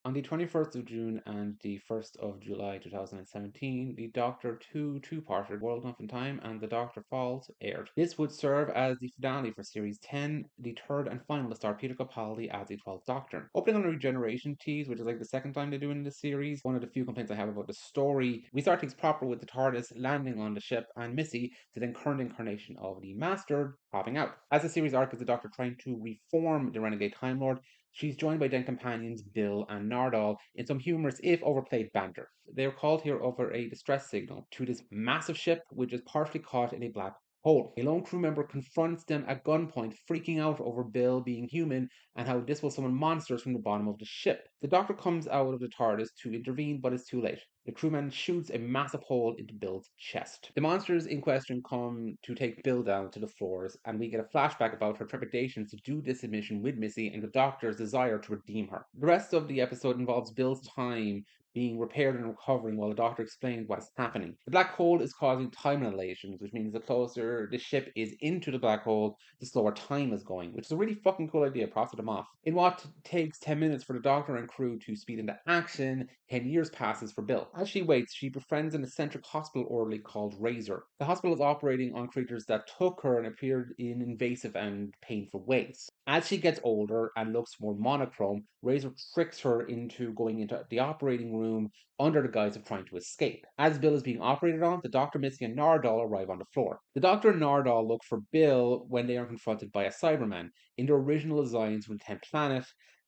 On the 21st of June and the 1st of July 2017, the Doctor 2 two-parter World Enough in Time and The Doctor Falls aired. This would serve as the finale for Series 10, the third and final to star Peter Capaldi as the 12th Doctor. Opening on a regeneration tease, which is like the second time they're doing this series, one of the few complaints I have about the story, we start things proper with the TARDIS landing on the ship and Missy, the then current incarnation of the Master, popping out. As the series arc is the Doctor trying to reform the Renegade Time Lord, she's joined by then companions Bill and Nardal in some humorous, if overplayed, banter. They are called here over a distress signal to this massive ship, which is partially caught in a black hole. A lone crew member confronts them at gunpoint, freaking out over Bill being human and how this will summon monsters from the bottom of the ship. The Doctor comes out of the TARDIS to intervene, but it's too late. The crewman shoots a massive hole into Bill's chest. The monsters in question come to take Bill down to the floors, and we get a flashback about her trepidations to do this mission with Missy and the Doctor's desire to redeem her. The rest of the episode involves Bill's time being repaired and recovering while the Doctor explains what is happening. The black hole is causing time dilations, which means the closer the ship is into the black hole, the slower time is going, which is a really fucking cool idea. Props to them off. In what takes 10 minutes for the Doctor and crew to speed into action, 10 years passes for Bill. As she waits, she befriends an eccentric hospital orderly called Razor. The hospital is operating on creatures that took her and appeared in invasive and painful ways. As she gets older and looks more monochrome, Razor tricks her into going into the operating room under the guise of trying to escape. As Bill is being operated on, the Doctor, Missy, and Nardal arrive on the floor. The Doctor and Nardal look for Bill when they are confronted by a Cyberman in their original designs from the 10th planet,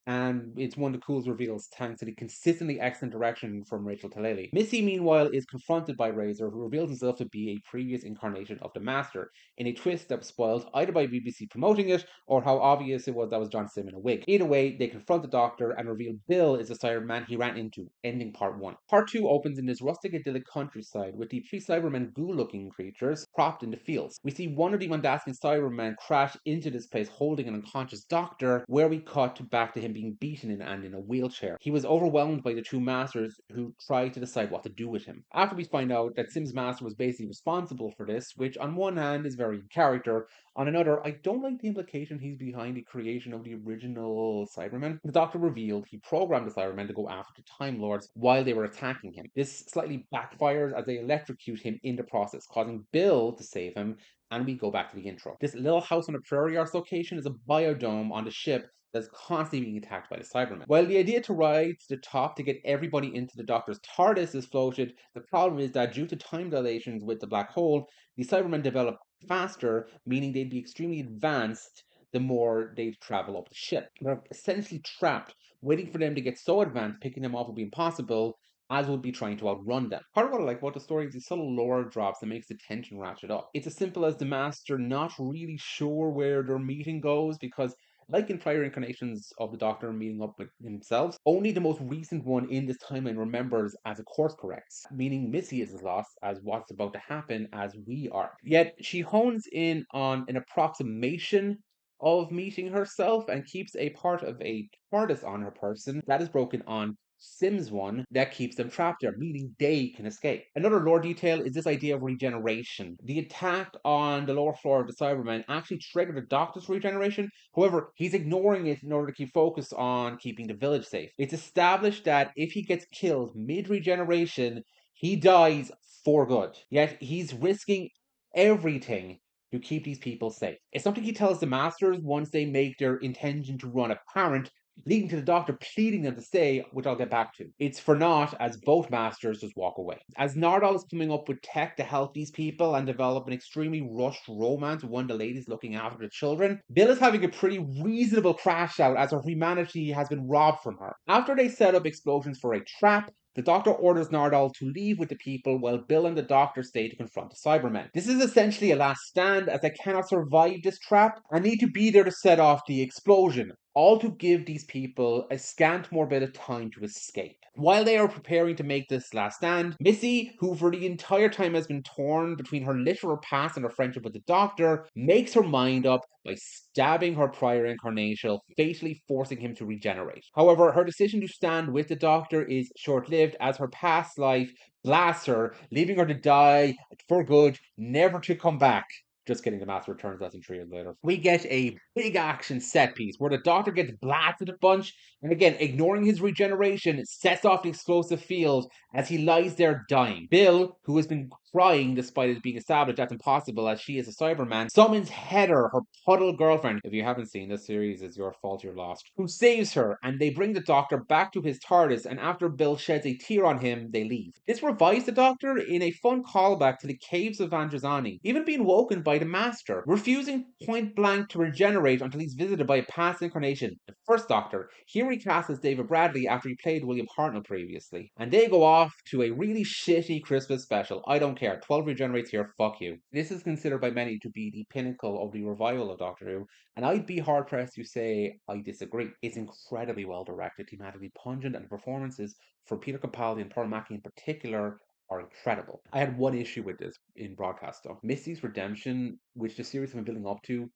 and it's one of the coolest reveals thanks to the consistently excellent direction from Rachel Talalay. Missy, meanwhile, is confronted by Razor, who reveals himself to be a previous incarnation of the Master, in a twist that was spoiled either by BBC promoting it or how obvious it was that was John Sim in a wig. Either way, they confront the Doctor and reveal Bill is the Cyberman he ran into, ending part 1. Part 2 opens in this rustic idyllic countryside with the three Cybermen ghoul-looking creatures propped in the fields. We see one of the Mondasian Cybermen crash into this place holding an unconscious Doctor, where we cut back to him being beaten and in a wheelchair. He was overwhelmed by the two Masters who tried to decide what to do with him. After we find out that Sim's Master was basically responsible for this, which on one hand is very in character, on another, I don't like the implication he's behind the creation of the original Cybermen. The Doctor revealed he programmed the Cybermen to go after the Time Lords while they were attacking him. This slightly backfires as they electrocute him in the process, causing Bill to save him, and we go back to the intro. This little house on a prairie arse location is a biodome on the ship that's constantly being attacked by the Cybermen. While the idea to ride to the top to get everybody into the Doctor's TARDIS is floated, the problem is that due to time dilations with the black hole, the Cybermen develop faster, meaning they'd be extremely advanced the more they travel up the ship. They're essentially trapped, waiting for them to get so advanced, picking them off would be impossible, as would be trying to outrun them. Part of what I like about the story is the subtle lore drops that makes the tension ratchet up. It's as simple as the Master not really sure where their meeting goes, because like in prior incarnations of the Doctor meeting up with himself, only the most recent one in this timeline remembers as a course corrects, meaning Missy is as lost as what's about to happen as we are. Yet she hones in on an approximation of meeting herself and keeps a part of a TARDIS on her person that is broken on Sims one that keeps them trapped there, meaning they can escape. Another lore detail is this idea of regeneration. The attack on the lower floor of the Cybermen actually triggered the Doctor's regeneration. However, he's ignoring it in order to keep focused on keeping the village safe. It's established that if he gets killed mid-regeneration, he dies for good. Yet he's risking everything to keep these people safe. It's something he tells the Masters once they make their intention to run apparent, leading to the Doctor pleading them to stay, which I'll get back to. It's for naught as both Masters just walk away. As Nardal is coming up with tech to help these people and develop an extremely rushed romance with one of the ladies looking after the children, Bill is having a pretty reasonable crash out as her humanity has been robbed from her. After they set up explosions for a trap, the Doctor orders Nardal to leave with the people while Bill and the Doctor stay to confront the Cybermen. This is essentially a last stand as they cannot survive this trap and need to be there to set off the explosion, all to give these people a scant more bit of time to escape. While they are preparing to make this last stand, Missy, who for the entire time has been torn between her literal past and her friendship with the Doctor, makes her mind up by stabbing her prior incarnation, fatally forcing him to regenerate. However, her decision to stand with the Doctor is short-lived as her past life blasts her, leaving her to die for good, never to come back. Just kidding, the master returns less than 3 years later. We get a big action set piece where the Doctor gets blasted a bunch, and again, ignoring his regeneration, sets off the explosive field as he lies there dying. Bill, who has been crying despite it being established that's impossible as she is a Cyberman, summons Heather, her puddle girlfriend. If you haven't seen this series, it's your fault you're lost. Who saves her, and they bring the Doctor back to his TARDIS, and after Bill sheds a tear on him, they leave. This revives the Doctor in a fun callback to the caves of Androzani, even being woken by the Master, refusing point blank to regenerate until he's visited by a past incarnation, the first Doctor. Here he cast as David Bradley after he played William Hartnell previously. And they go off to a really shitty Christmas special. I don't care. 12 regenerates here, fuck you. This is considered by many to be the pinnacle of the revival of Doctor Who, and I'd be hard pressed to say I disagree. It's incredibly well directed, thematically pungent, and the performances for Peter Capaldi and Pearl Mackie in particular are incredible. I had one issue with this in broadcast though. Missy's redemption, which the series has been building up to,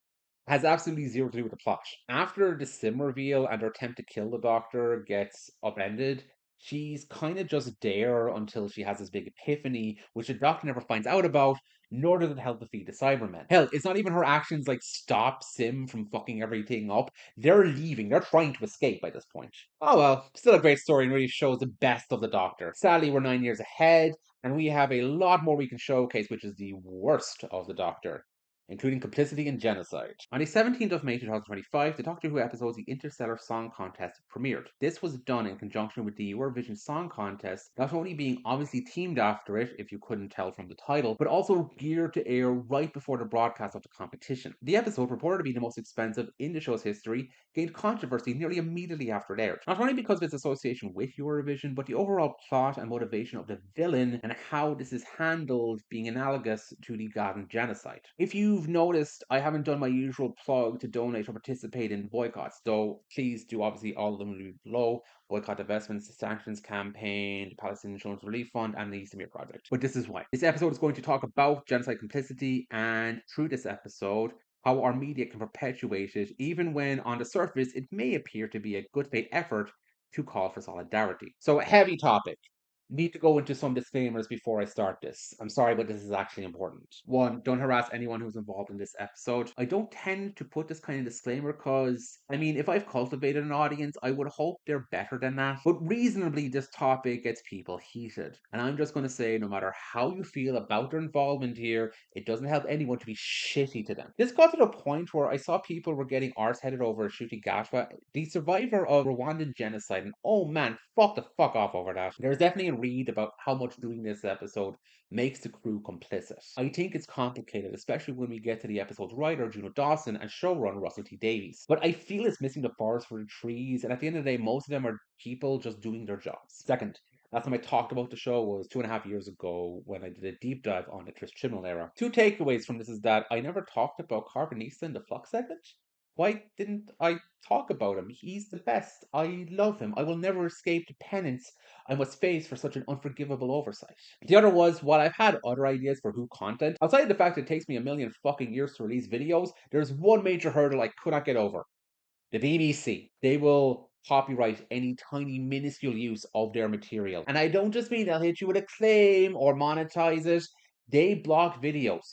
has absolutely zero to do with the plot. After the Sim reveal and her attempt to kill the Doctor gets upended, she's kind of just there until she has this big epiphany, which the Doctor never finds out about, nor does it help defeat the Cybermen. Hell, it's not even her actions like stop Sim from fucking everything up. They're leaving, they're trying to escape by this point. Oh well, still a great story and really shows the best of the Doctor. Sadly, we're 9 years ahead, and we have a lot more we can showcase, which is the worst of the Doctor, including Complicity and Genocide. On the 17th of May 2025, the Doctor Who episode The Interstellar Song Contest premiered. This was done in conjunction with the Eurovision Song Contest, not only being obviously themed after it, if you couldn't tell from the title, but also geared to air right before the broadcast of the competition. The episode, purported to be the most expensive in the show's history, gained controversy nearly immediately after it aired. Not only because of its association with Eurovision, but the overall plot and motivation of the villain and how this is handled being analogous to the Gaza genocide. If you've noticed, I haven't done my usual plug to donate or participate in boycotts, though please do, obviously all of them will be below. Boycott Divestments, Sanctions Campaign, the Palestinian Children's Relief Fund, and the Samir Project. But this is why. This episode is going to talk about genocide complicity, and through this episode, how our media can perpetuate it, even when on the surface it may appear to be a good faith effort to call for solidarity. So, a heavy topic. Need to go into some disclaimers before I start this. I'm sorry, but this is actually important. One, don't harass anyone who's involved in this episode. I don't tend to put this kind of disclaimer because, I mean, if I've cultivated an audience, I would hope they're better than that. But reasonably, this topic gets people heated. And I'm just going to say, no matter how you feel about their involvement here, it doesn't help anyone to be shitty to them. This got to the point where I saw people were getting arse-headed over Shuti Gashwa, the survivor of Rwandan genocide, and oh man, fuck the fuck off over that. There's definitely a read about how much doing this episode makes the crew complicit. I think it's complicated, especially when we get to the episode's writer, Juno Dawson, and showrunner, Russell T Davies. But I feel it's missing the forest for the trees, and at the end of the day, most of them are people just doing their jobs. Second, last time I talked about the show was 2.5 years ago when I did a deep dive on the Chris Chibnall era. Two takeaways from this is that I never talked about Carbonista in the Flux segment. Why didn't I talk about him? He's the best. I love him. I will never escape the penance I must face for such an unforgivable oversight. The other was, while I've had other ideas for Who content, outside of the fact that it takes me a million fucking years to release videos, there's one major hurdle I could not get over. The BBC. They will copyright any tiny minuscule use of their material. And I don't just mean they'll hit you with a claim or monetize it. They block videos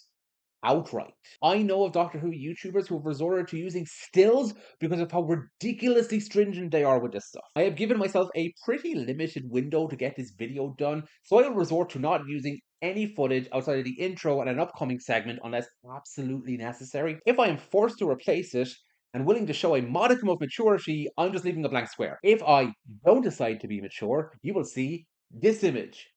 outright. I know of Doctor Who YouTubers who have resorted to using stills because of how ridiculously stringent they are with this stuff. I have given myself a pretty limited window to get this video done, so I will resort to not using any footage outside of the intro and an upcoming segment unless absolutely necessary. If I am forced to replace it and willing to show a modicum of maturity, I'm just leaving a blank square. If I don't decide to be mature, you will see this image.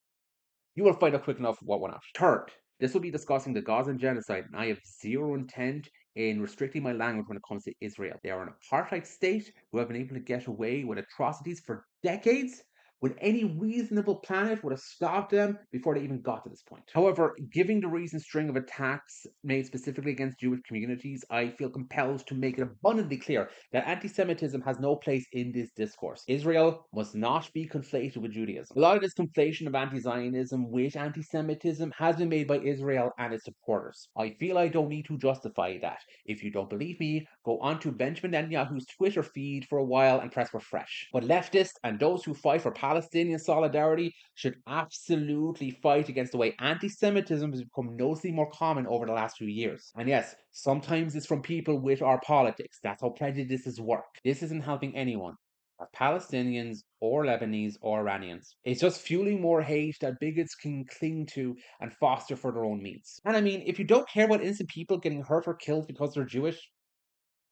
You will find out quick enough what went out. Third, this will be discussing the Gazan genocide, and I have zero intent in restricting my language when it comes to Israel. They are an apartheid state who have been able to get away with atrocities for decades when any reasonable planet would have stopped them before they even got to this point. However, given the recent string of attacks made specifically against Jewish communities, I feel compelled to make it abundantly clear that anti-Semitism has no place in this discourse. Israel must not be conflated with Judaism. A lot of this conflation of anti-Zionism with anti-Semitism has been made by Israel and its supporters. I feel I don't need to justify that. If you don't believe me, go onto Benjamin Netanyahu's Twitter feed for a while and press refresh. But leftists and those who fight for Palestine Palestinian solidarity should absolutely fight against the way anti-Semitism has become noticeably more common over the last few years. And yes, sometimes it's from people with our politics. That's how prejudices work. This isn't helping anyone, as Palestinians or Lebanese or Iranians. It's just fueling more hate that bigots can cling to and foster for their own means. And I mean, if you don't care about innocent people getting hurt or killed because they're Jewish,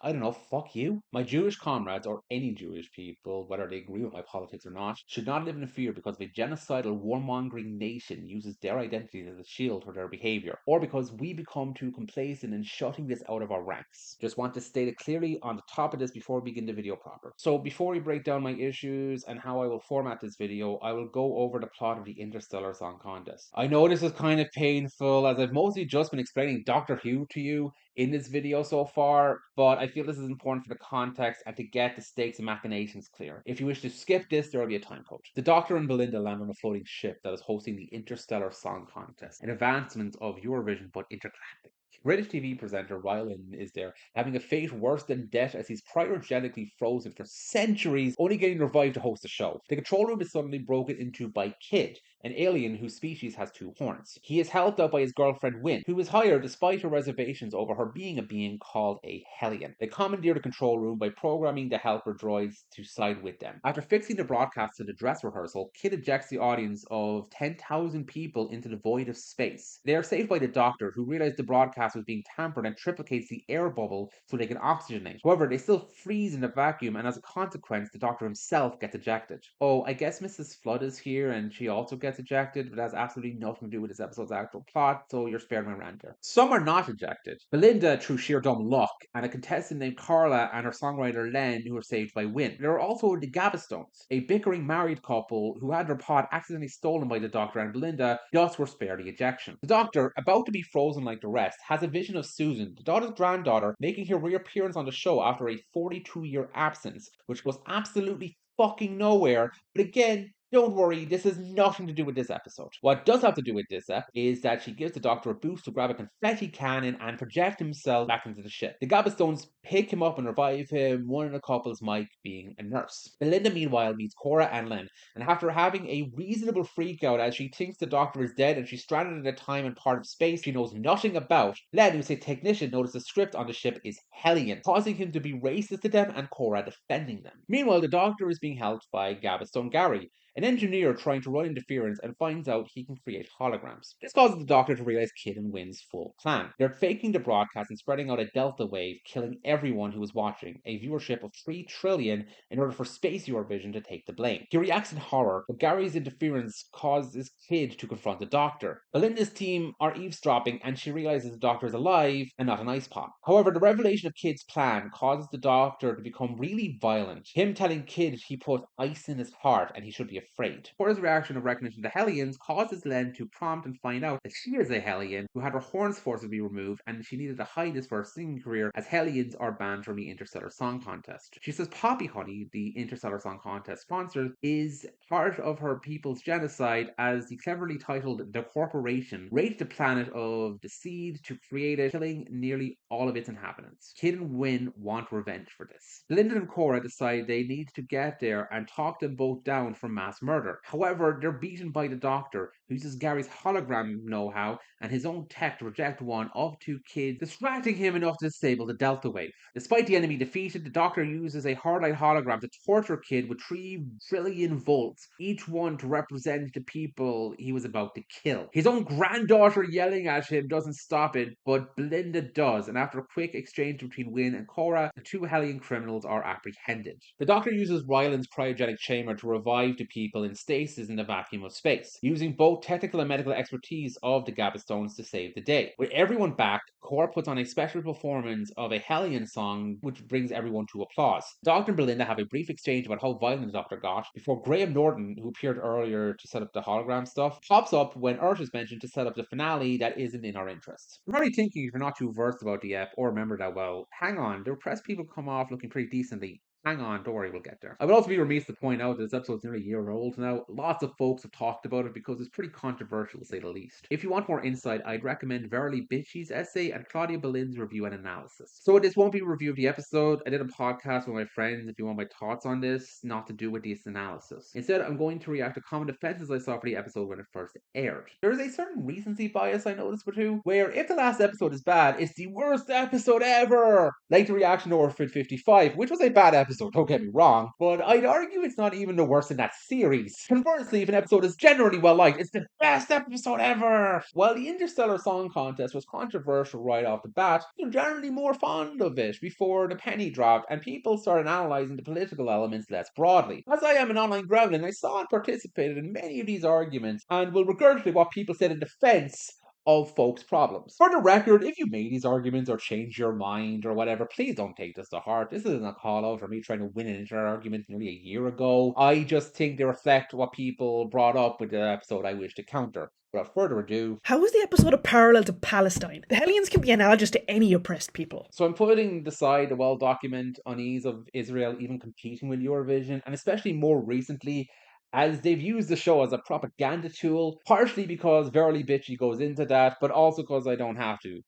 I don't know, fuck you. My Jewish comrades, or any Jewish people, whether they agree with my politics or not, should not live in fear because a genocidal warmongering nation uses their identity as a shield for their behavior, or because we become too complacent in shutting this out of our ranks. Just want to state it clearly on the top of this before we begin the video proper. So before we break down my issues and how I will format this video, I will go over the plot of the Interstellar Song Contest. I know this is kind of painful, as I've mostly just been explaining Doctor Who to you in this video so far, but I feel this is important for the context and to get the stakes and machinations clear. If you wish to skip this, there will be a time code. The Doctor and Belinda land on a floating ship that is hosting the Interstellar Song Contest, an advancement of Eurovision but intergalactic. British TV presenter Rylan is there, having a fate worse than death as he's cryogenically frozen for centuries, only getting revived to host the show. The control room is suddenly broken into by Kid, an alien whose species has two horns. He is helped out by his girlfriend Wynne, who is hired despite her reservations over her being a being called a Hellion. They commandeer the control room by programming the helper droids to side with them. After fixing the broadcast to the dress rehearsal, Kid ejects the audience of 10,000 people into the void of space. They are saved by the Doctor, who realized the broadcast was being tampered and triplicates the air bubble so they can oxygenate. However, they still freeze in the vacuum, and as a consequence, the Doctor himself gets ejected. Oh, I guess Mrs. Flood is here, and she also gets ejected, but that has absolutely nothing to do with this episode's actual plot, so you're spared my rant here. Some are not ejected. Belinda, through sheer dumb luck, and a contestant named Carla and her songwriter Len, who are saved by Wynne. There are also the Gabstones, a bickering married couple who had their pod accidentally stolen by the Doctor and Belinda, thus were spared the ejection. The Doctor, about to be frozen like the rest, has a vision of Susan, the daughter's granddaughter, making her reappearance on the show after a 42-year absence, which goes absolutely fucking nowhere. But again, don't worry, this has nothing to do with this episode. What does have to do with this is that she gives the Doctor a boost to grab a confetti cannon and project himself back into the ship. The Gabstones pick him up and revive him, one of the couple's Mike being a nurse. Belinda, meanwhile, meets Cora and Len, and after having a reasonable freakout as she thinks the Doctor is dead and she's stranded in a time and part of space she knows nothing about, Len, who's a technician, notices the script on the ship is Hellion, causing him to be racist to them and Cora defending them. Meanwhile, the Doctor is being helped by Gabstone Gary, an engineer trying to run interference, and finds out he can create holograms. This causes the Doctor to realize Kid and Wynn's full plan. They're faking the broadcast and spreading out a delta wave, killing everyone who is watching, a viewership of 3 trillion, in order for Space Eurovision to take the blame. He reacts in horror, but Gary's interference causes Kid to confront the Doctor. Belinda's team are eavesdropping, and she realizes the Doctor is alive and not an ice pop. However, the revelation of Kid's plan causes the Doctor to become really violent, him telling Kid he put ice in his heart and he should be afraid. Cora's reaction of recognition to Hellions causes Len to prompt and find out that she is a Hellion who had her horns forcibly removed, and she needed to hide this for her singing career, as Hellions are banned from the Interstellar Song Contest. She says Poppy Honey, the Interstellar Song Contest sponsor, is part of her people's genocide, as the cleverly titled The Corporation raped the planet of the seed to create it, killing nearly all of its inhabitants. Kid and Wynne want revenge for this. Belinda and Cora decide they need to get there and talk them both down from mass murder. However, they're beaten by the Doctor, who uses Gary's hologram know-how and his own tech to reject one of 2 kids, distracting him enough to disable the Delta Wave. Despite the enemy defeated, the Doctor uses a hard-light hologram to torture Kid with 3 trillion volts, each one to represent the people he was about to kill. His own granddaughter yelling at him doesn't stop it, but Belinda does, and after a quick exchange between Wynne and Cora, the 2 Hellion criminals are apprehended. The Doctor uses Ryland's cryogenic chamber to revive the people in stasis in the vacuum of space, using both technical and medical expertise of the Gabstones to save the day. With everyone back, Cora puts on a special performance of a Hellion song, which brings everyone to applause. Doctor and Belinda have a brief exchange about how violent the Doctor got, before Graham Norton, who appeared earlier to set up the hologram stuff, pops up when Earth is mentioned to set up the finale that isn't in our interest. I'm probably thinking, if you're not too versed about the ep or remember that well, hang on, the repressed people come off looking pretty decently Hang on, don't worry, we'll get there. I would also be remiss to point out that this episode's nearly a year old now. Lots of folks have talked about it because it's pretty controversial to say the least. If you want more insight, I'd recommend Verily Bitchy's essay and Claudia Bolin's review and analysis. So this won't be a review of the episode. I did a podcast with my friends if you want my thoughts on this, not to do with this analysis. Instead, I'm going to react to common defenses I saw for the episode when it first aired. There is a certain recency bias I noticed for two, where if the last episode is bad, it's the worst episode ever! Like the reaction to Orphan 55, which was a bad episode, don't get me wrong, but I'd argue it's not even the worst in that series. Conversely, if an episode is generally well liked, it's the best episode ever! While the Interstellar Song Contest was controversial right off the bat, I'm generally more fond of it before the penny dropped and people started analysing the political elements less broadly. As I am an online gremlin, I saw and participated in many of these arguments and will regurgitate what people said in defence of folks' problems. For the record, if you made these arguments or changed your mind or whatever, please don't take this to heart. This isn't a call out for me trying to win an internet argument nearly a year ago. I just think they reflect what people brought up with the episode I wish to counter. Without further ado, how is the episode a parallel to Palestine? The Hellions can be analogous to any oppressed people. So I'm putting aside the well-documented unease of Israel even competing with Eurovision, and especially more recently, as they've used the show as a propaganda tool, partially because Verily Bitchy goes into that, but also because I don't have to,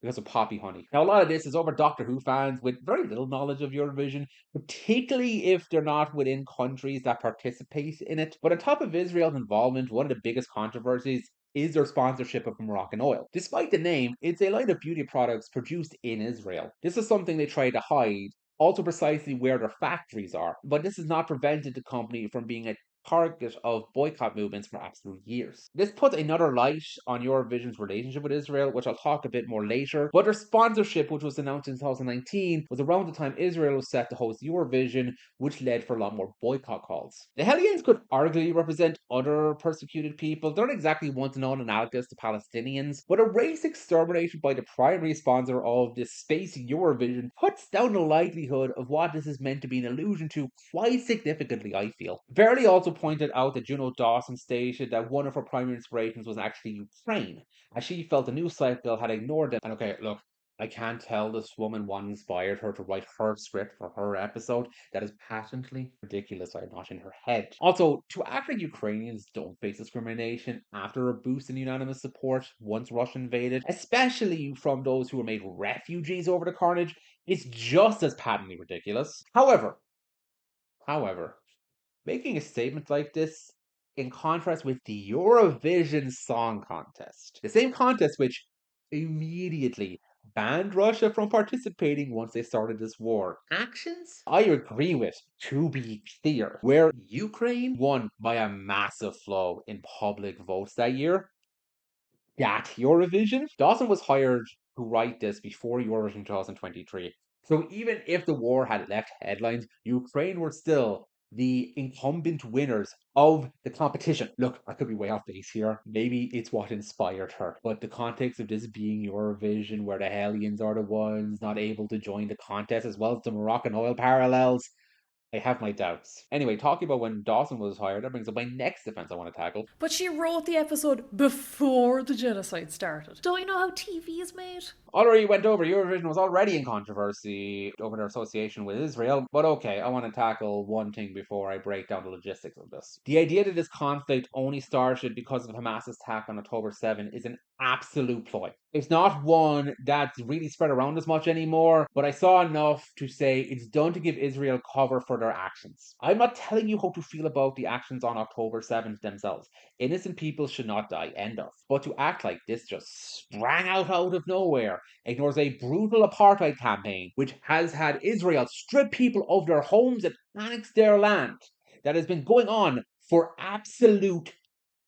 because of Poppy Honey. Now, a lot of this is over Doctor Who fans with very little knowledge of Eurovision, particularly if they're not within countries that participate in it. But on top of Israel's involvement, one of the biggest controversies is their sponsorship of Moroccan oil. Despite the name, it's a line of beauty products produced in Israel. This is something they try to hide, also precisely where their factories are, but this has not prevented the company from being a target of boycott movements for absolute years. This puts another light on Eurovision's relationship with Israel, which I'll talk a bit more later. But their sponsorship, which was announced in 2019, was around the time Israel was set to host Eurovision, which led for a lot more boycott calls. The Hellions could arguably represent other persecuted people. They're not exactly one to known analogous to Palestinians, but a race exterminated by the primary sponsor of this space Eurovision puts down the likelihood of what this is meant to be an allusion to quite significantly, I feel. Verily also pointed out that Dawson stated that one of her primary inspirations was actually Ukraine, as she felt the news cycle had ignored them. And okay, look, I can't tell this woman what inspired her to write her script for her episode. That is patently ridiculous. I'm not in her head. Also, to act like Ukrainians don't face discrimination after a boost in unanimous support once Russia invaded, especially from those who were made refugees over the carnage, is just as patently ridiculous. However, making a statement like this in contrast with the Eurovision Song Contest, the same contest which immediately banned Russia from participating once they started this war. Actions? I agree with, to be clear, where Ukraine won by a massive flow in public votes that year. That Eurovision? Dawson was hired to write this before Eurovision 2023. So even if the war had left headlines, Ukraine were still the incumbent winners of the competition. Look, I could be way off base here. Maybe it's what inspired her. But the context of this being Eurovision, where the Hellions are the ones not able to join the contest, as well as the Moroccan oil parallels, I have my doubts. Anyway, talking about when Dawson was hired, that brings up my next defense I want to tackle. But she wrote the episode before the genocide started. Don't you know how TV is made? Already went over, Eurovision was already in controversy over their association with Israel, but okay, I want to tackle one thing before I break down the logistics of this. The idea that this conflict only started because of Hamas's attack on October 7 is an absolute ploy. It's not one that's really spread around as much anymore, but I saw enough to say it's done to give Israel cover for their actions. I'm not telling you how to feel about the actions on October 7th themselves. Innocent people should not die, end of. But to act like this just sprang out of nowhere ignores a brutal apartheid campaign which has had Israel strip people of their homes and annex their land that has been going on for absolute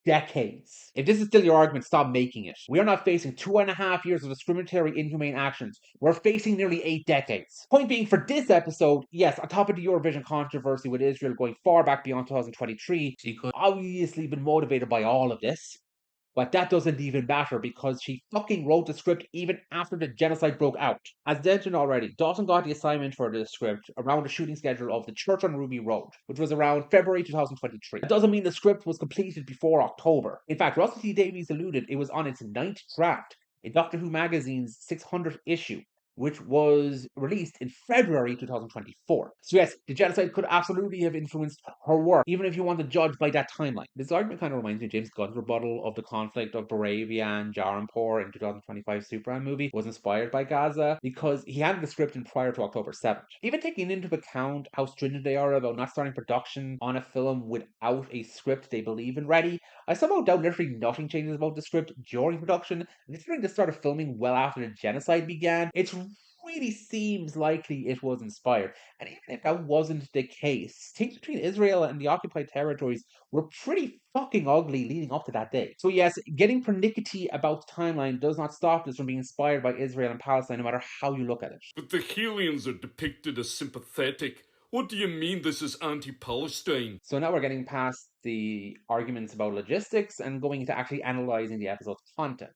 decades. If this is still your argument, stop making it. We are not facing 2.5 years of discriminatory, inhumane actions. We're facing nearly 8 decades. Point being, for this episode, yes, on top of the Eurovision controversy with Israel going far back beyond 2023, she could obviously been motivated by all of this. But that doesn't even matter because she fucking wrote the script even after the genocide broke out. As mentioned already, Dawson got the assignment for the script around the shooting schedule of The Church on Ruby Road, which was around February 2023. That doesn't mean the script was completed before October. In fact, Russell T Davies alluded it was on its 9th draft in Doctor Who magazine's 600th issue, which was released in February 2024. So yes, the genocide could absolutely have influenced her work, even if you want to judge by that timeline. This argument kind of reminds me of James Gunn's rebuttal of the conflict of Baravia and Jaranpur in 2025 Superman movie was inspired by Gaza, because he had the script in prior to October 7th. Even taking into account how stringent they are about not starting production on a film without a script they believe in ready, I somehow doubt literally nothing changes about the script during production. Considering they started filming well after the genocide began, it really seems likely it was inspired. And even if that wasn't the case, things between Israel and the occupied territories were pretty fucking ugly leading up to that day. So yes, getting pernickety about the timeline does not stop this from being inspired by Israel and Palestine, no matter how you look at it. But the Hellions are depicted as sympathetic. What do you mean this is anti-Palestine? So now we're getting past the arguments about logistics and going into actually analyzing the episode's content.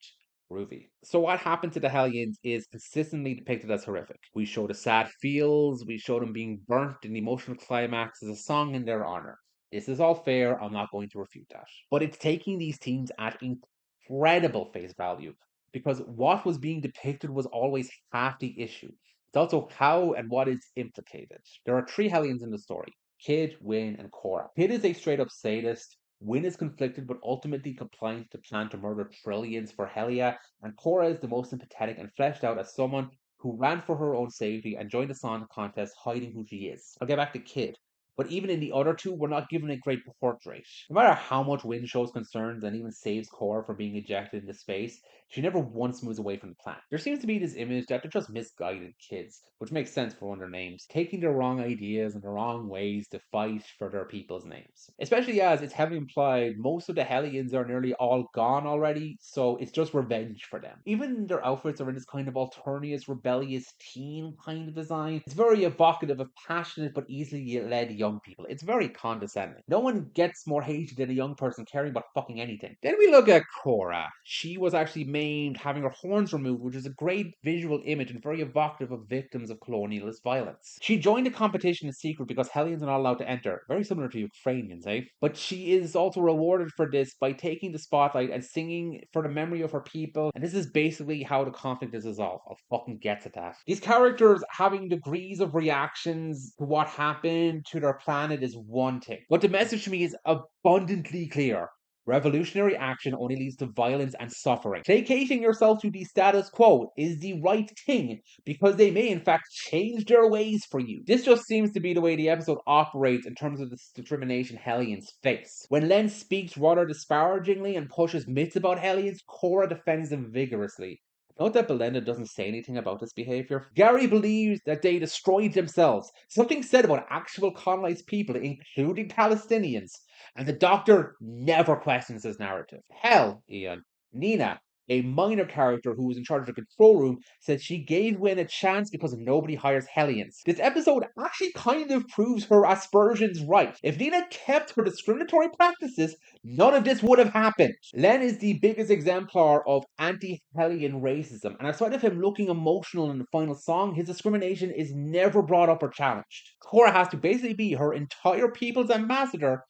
Groovy. So what happened to the Hellions is consistently depicted as horrific. We show the sad feels, we show them being burnt in the emotional climax as a song in their honor. This is all fair, I'm not going to refute that. But it's taking these teams at incredible face value, because what was being depicted was always half the issue. It's also how and what is implicated. There are three Hellions in the story: Kid, Win, and Cora. Kid is a straight up sadist. Win is conflicted but ultimately compliant to plan to murder trillions for Helia, and Cora is the most sympathetic and fleshed out as someone who ran for her own safety and joined the song contest hiding who she is. I'll get back to Kid. But even in the other two, we're not given a great portrait. No matter how much Win shows concerns and even saves Cora from being ejected into space, she never once moves away from the plan. There seems to be this image that they're just misguided kids, which makes sense for one of their names, taking the wrong ideas and the wrong ways to fight for their people's names. Especially as it's heavily implied most of the Hellions are nearly all gone already, so it's just revenge for them. Even their outfits are in this kind of alternative, rebellious teen kind of design. It's very evocative of passionate but easily led young people. It's very condescending. No one gets more hated than a young person caring about fucking anything. Then we look at Cora. She was actually maimed, having her horns removed, which is a great visual image and very evocative of victims of colonialist violence. She joined the competition in secret because Hellions are not allowed to enter, very similar to Ukrainians, eh? But she is also rewarded for this by taking the spotlight and singing for the memory of her people, and this is basically how the conflict is resolved. I'll fucking get to that. These characters having degrees of reactions to what happened to their planet is one thing, but the message to me is abundantly clear. Revolutionary action only leads to violence and suffering. Placating yourself to the status quo is the right thing, because they may in fact change their ways for you. This just seems to be the way the episode operates in terms of the discrimination Hellions face. When Len speaks rather disparagingly and pushes myths about Hellions, Cora defends them vigorously. Note that Belinda doesn't say anything about this behavior. Gary believes that they destroyed themselves. Something said about actual colonized people, including Palestinians. And the Doctor never questions his narrative. Hell, Ian, Nina, a minor character who was in charge of the control room, said she gave Wynn a chance because nobody hires Hellions. This episode actually kind of proves her aspersions right. If Nina kept her discriminatory practices, none of this would have happened. Len is the biggest exemplar of anti-Hellion racism, and outside of him looking emotional in the final song, his discrimination is never brought up or challenged. Cora has to basically be her entire people's ambassador,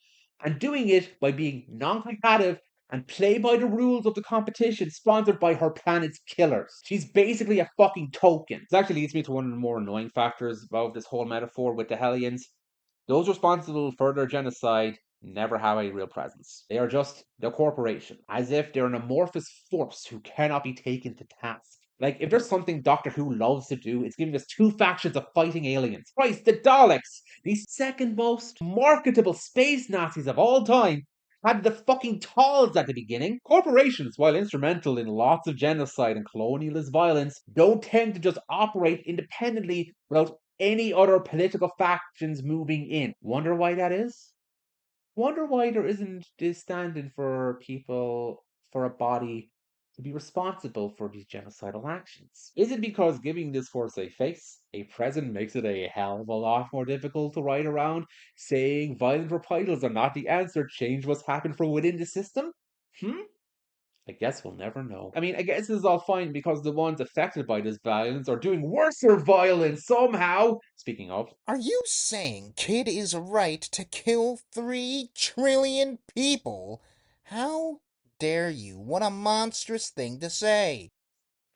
and doing it by being non-combative and play by the rules of the competition sponsored by her planet's killers. She's basically a fucking token. This actually leads me to one of the more annoying factors about this whole metaphor with the Hellions. Those responsible for their genocide never have a real presence. They are just the corporation, as if they're an amorphous force who cannot be taken to task. Like, if there's something Doctor Who loves to do, it's giving us two factions of fighting aliens. Christ, the Daleks! These second most marketable space Nazis of all time had the fucking talls at the beginning. Corporations, while instrumental in lots of genocide and colonialist violence, don't tend to just operate independently without any other political factions moving in. Wonder why that is? Wonder why there isn't this stand-in for people, for a body to be responsible for these genocidal actions? Is it because giving this force a face, a present, makes it a hell of a lot more difficult to ride around, saying violent reprisals are not the answer, change must happen from within the system? I guess we'll never know. I mean, I guess this is all fine because the ones affected by this violence are doing worse violence somehow. Speaking of, Are you saying Kid is right to kill 3 trillion people? How dare you? What a monstrous thing to say.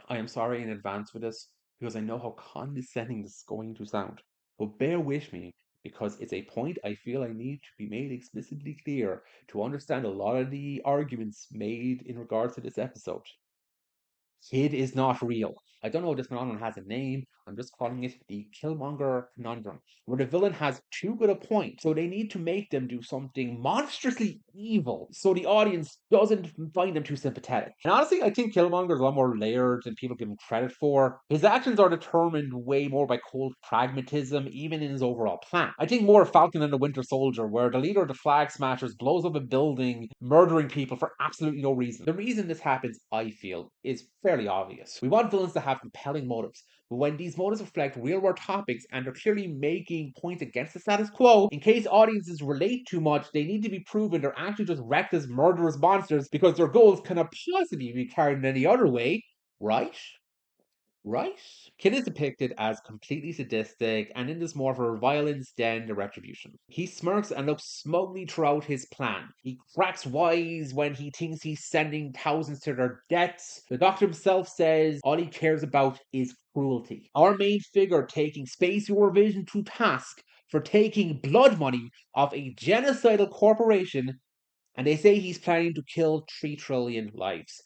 I am sorry in advance for this. because I know how condescending this is going to sound. But bear with me, because it's a point I feel I need to be made explicitly clear to understand a lot of the arguments made in regards to this episode. Kid is not real. I don't know if this phenomenon has a name. I'm just calling it the Killmonger conundrum, where the villain has too good a point, so they need to make them do something monstrously evil, so the audience doesn't find them too sympathetic. And honestly, I think Killmonger is a lot more layered than people give him credit for. His actions are determined way more by cold pragmatism, even in his overall plan. I think more Falcon and the Winter Soldier, where the leader of the Flag Smashers blows up a building, murdering people for absolutely no reason. The reason this happens, I feel, is fairly obvious. We want villains to have compelling motives, but when these motives reflect real-world topics and they're clearly making points against the status quo, in case audiences relate too much, they need to be proven they're actually just reckless, murderous monsters because their goals cannot possibly be carried in any other way, right? Right? Kid is depicted as completely sadistic and in this more for violence than the retribution. He smirks and looks smugly throughout his plan. He cracks wise when he thinks he's sending thousands to their deaths. The doctor himself says all he cares about is cruelty. Our main figure taking Space Eurovision to task for taking blood money off a genocidal corporation, and they say he's planning to kill 3 trillion lives.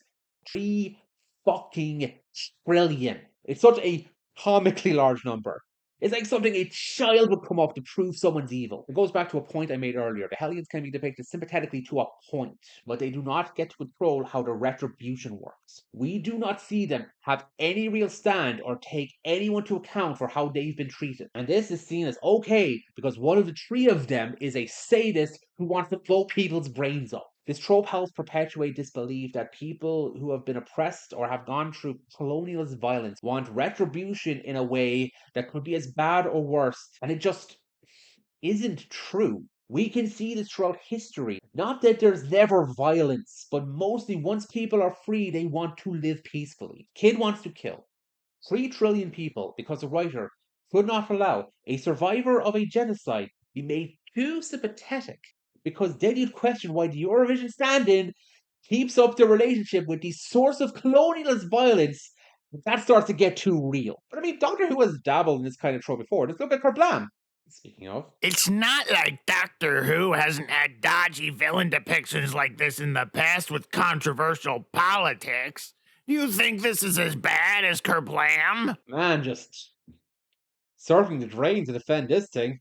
3 fucking trillion. It's such a comically large number. It's like something a child would come up to prove someone's evil. It goes back to a point I made earlier. The Hellions can be depicted sympathetically to a point, but they do not get to control how the retribution works. We do not see them have any real stand or take anyone to account for how they've been treated. And this is seen as okay because one of the 3 of them is a sadist who wants to blow people's brains up. This trope helps perpetuate this belief that people who have been oppressed or have gone through colonialist violence want retribution in a way that could be as bad or worse, and it just isn't true. We can see this throughout history. Not that there's never violence, but mostly once people are free, they want to live peacefully. Kid wants to kill 3 trillion people because the writer could not allow a survivor of a genocide be made too sympathetic, because then you'd question why the Eurovision stand-in keeps up the relationship with the source of colonialist violence. That starts to get too real. But I mean, Doctor Who has dabbled in this kind of trope before. Just look at Kerblam. Speaking of, It's not like Doctor Who hasn't had dodgy villain depictions like this in the past with controversial politics. You think this is as bad as Kerblam? man, just circling the drain to defend this thing.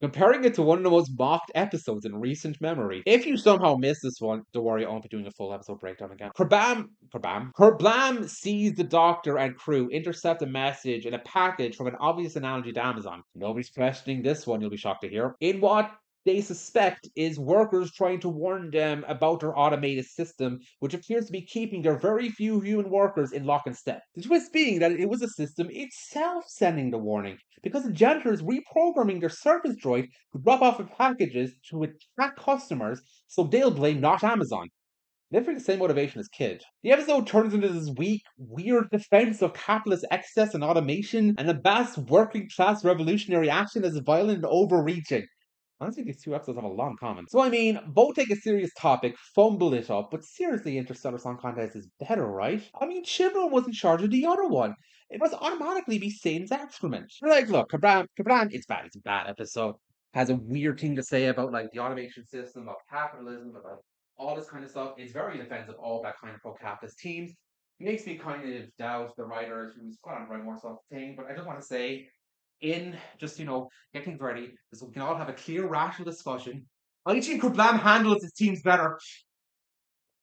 Comparing it to one of the most mocked episodes in recent memory. If you somehow missed this one, don't worry, I won't be doing a full episode breakdown again. Kerblam sees the Doctor and crew intercept a message in a package from an obvious analogy to Amazon. Nobody's questioning this one, you'll be shocked to hear. In what they suspect is workers trying to warn them about their automated system, which appears to be keeping their very few human workers in lock and step. The twist being that it was a system itself sending the warning, because the janitor is reprogramming their service droid to drop off the packages to attack customers, so they'll blame not Amazon. Literally the same motivation as Kid. The episode turns into this weak, weird defense of capitalist excess and automation, and a vast working class revolutionary action as violent and overreaching. Honestly, these 2 episodes have a lot in common. So, I mean, both take a serious topic, fumble it up, but seriously, Interstellar Song Contest is better, right? I mean, Chibnall was in charge of the other one. It must automatically be Satan's excrement. Like, look, Kerblam, it's bad. It's a bad episode. Has a weird thing to say about, like, the automation system, about capitalism, about all this kind of stuff. It's very defensive of all that kind of pro-capitalist teams. It makes me kind of doubt the writers who's quite on the right more stuff thing, but I just want to say, in just, get things ready, so we can all have a clear, rational discussion. I think Kerblam handles his teams better.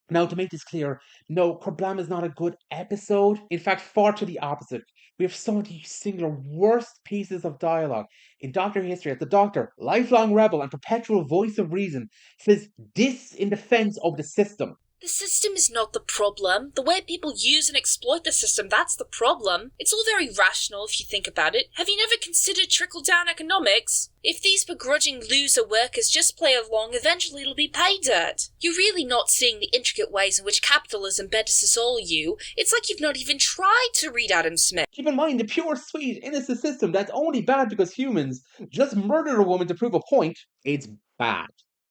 Now, to make this clear, no, Kerblam is not a good episode. In fact, far to the opposite. We have some of the singular worst pieces of dialogue in Doctor history as the Doctor, lifelong rebel and perpetual voice of reason, says this in defense of the system. The system is not the problem. The way people use and exploit the system, that's the problem. It's all very rational if you think about it. Have you never considered trickle-down economics? If these begrudging loser workers just play along, eventually it'll be pay dirt. You're really not seeing the intricate ways in which capitalism bends us all, you. It's like you've not even tried to read Adam Smith. Keep in mind, the pure, sweet, innocent system that's only bad because humans just murdered a woman to prove a point, it's bad.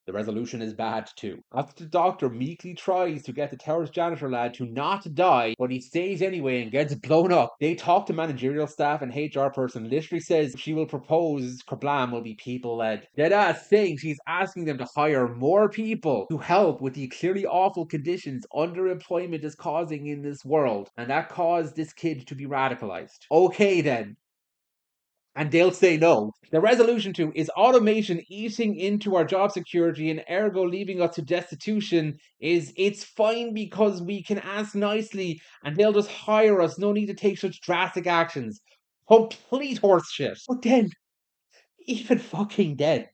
The resolution is bad too. After the doctor meekly tries to get the tower's janitor lad to not die, but he stays anyway and gets blown up, they talk to managerial staff and HR person literally says she will propose Kerblam will be people-led. Deadass saying she's asking them to hire more people to help with the clearly awful conditions underemployment is causing in this world, and that caused this kid to be radicalized. Okay then. And they'll say no. The resolution to is automation eating into our job security and ergo leaving us to destitution is it's fine because we can ask nicely and they'll just hire us. No need to take such drastic actions. Complete horseshit. But then, even fucking then,